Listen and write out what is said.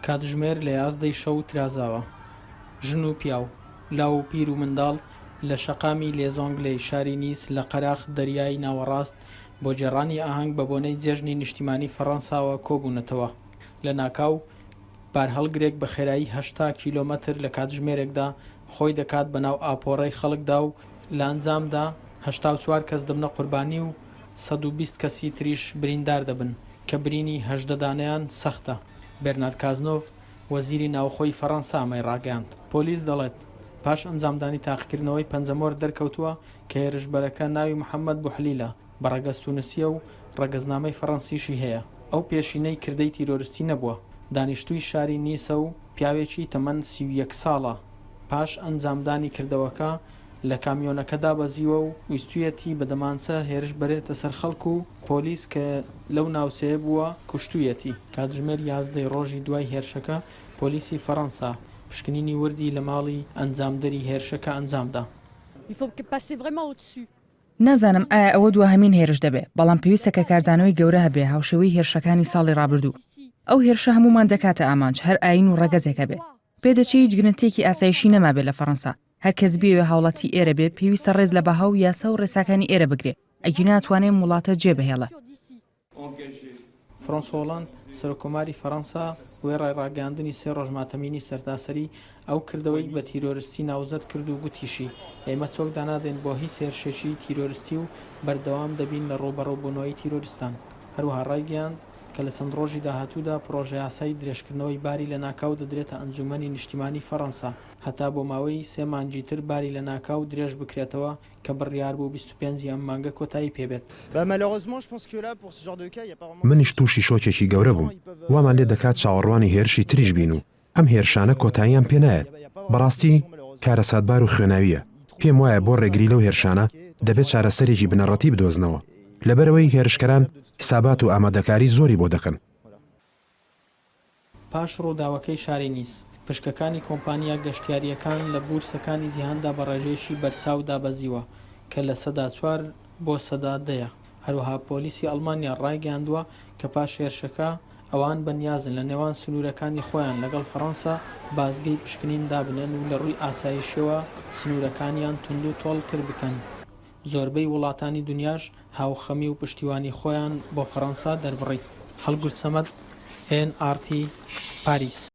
کاتژمێر لە 11ی شەو ترازاوە. ژن و پیاو، لاو و پیر و منداڵ لە شەقامی لێزۆنگلەی شاری نیس لە قەراخ دەریای ناوەڕاست بۆ جێڕانی ئاهەنگ بە بۆنەی جێژنی نیشتیمانی فەڕەنساوە کۆبوونەتەوە. لە ناکاو بارهەڵگرێک بە خێرایی 80 کیلۆمەتر لە کاتژمێرێکدا خۆی دەکات بەناو ئاپۆڕەی خەڵکدا و لە ئەنجامدا 84 کەس دەبنە قوربانی و 120 کەسی تریش بریندار دەبن کە برینی 18 دانیان سەختە. بێرنار کازنۆڤ وەزیری ناوخۆی فەڕەنسا ئەمەی ڕاگەیاند. پۆلیس دەڵێت پاش ئەنجامدانی تاقیکردنەوەی پەنجەمۆر دەرکەوتووە کە هێرشبەرەکە ناوی محەممەد بوحلیلە بە ڕەگەز تونوسیە و ڕەگەزنامەی فەڕەنسیشی هەیە. ئەو پێشینەی کردەی تیرۆریستی نەبووە. دانیشتووی شاری نیسە و پیاوێکی تەمەن 31 ساڵە. پاش ئەنجامدانی کردەوەکە لە کامیۆنەکەدا بەزیوە و ویستویەتی بە دەمانچە هێرش بەرێتە سەر خەڵک و پۆلیس کە لەو ناوچەیە بووە کوشتویەتی. کاتژمێر 11 ڕۆژی دوای هێرشەکە پۆلیسی فەڕەنسا پشکنینی وردی لە ماڵی ئەنجامدەری هێرشەکە ئەنجامدا. نازانم ئایا ئەوە دووهەمین هێرش دەبێت، بەڵام پێویستە کە کاردانەوەی گەورە هەبێ هاوشێوەی هێرشەکانی ساڵی ڕابردوو. ئەو هێرشە هەمومان دەکاتە ئامانج، هەر ئاین و ڕەگەزێکە بێ. پێدەچێت هیچ گرنگتێکی ئاسایشی نەما بێت لە فەڕەنسا. هەر کەس بێوێ هاوڵاتی ئێرە بێ پێویستە ڕێز لە بەها و یاسا و ڕێساکانی ئێرە بگرێ، ئەگەر ناتوانێت وڵاتە جێبهێڵە. فرانسوا هۆڵاند سەرۆکۆماری فەڕەنسا وێڕای ڕاگەاندنی 3 ڕۆژماتەمینی سەرتاسەری ئەو کردەوەی بە تیرۆریستی ناوزەت کرد و گوتیشی ئێمە چۆک دانادێن بۆ هیچ هێرشێکی تیرۆریستی و بەردەوام دەبین لە ڕوبەڕووبوونەوەی تیرۆریستان. هەروەها ڕایگەیاند کە لە چەند ڕۆژی داهاتوودا پرۆژە یاسای درێژکردنەوەی باری لە ناکاو دەدرێتە ئەنجومەنی نیشتیمانی فەڕەنسا هەتا بۆ ماوەی 3 مانگی تر باری لە ناکاو درێژ بکرێتەوە کە بڕیار بوو 25 ئەم مانگە کۆتایی پێبێت. منیش تووشی شۆکێکی گەورە بووم. وامان لێ دەکات چاوەڕوانی هێرشی تریش بین و ئەم هێرشانە کۆتاییان پێنایەت. بەڕاستی کارە سادبار و خوێناویە. پێم وایە بۆ ڕێگری لەو هێرشانە دەبێت چارەسەرێکی بنەڕەتی بدۆزنەوە لەبەرەوەی هێرشکەران حسابات و ئامادەکاری زۆری بۆ دەکەن. پاش ڕووداوەکەی شاری نیس پشکەکانی کۆمپانیا گەشتیاریەکان لە بورسەکانی جیهاندا بە ڕێژەیەکی بەرچاو دابەزیوە کە لە 4 بۆ 10 هەروەها پۆلیسی ئەڵمانیا ڕایگەاندووە کە پاش هێرشەکە ئەوان بەنیازن لە نێوان سنوورەکانی خۆیان لەگەڵ فەڕەنسا بازگەی پشکنین دابنێن و لە ڕووی ئاسایشەوە سنوورەکانیان تونند و تۆڵتر بکەن. زۆربەی وڵاتانی دنیاش هاوخەمی و پشتیوانی خۆیان بۆ فەڕەنسا دەربڕی. هەڵگورد سەمەد NRT پاریس.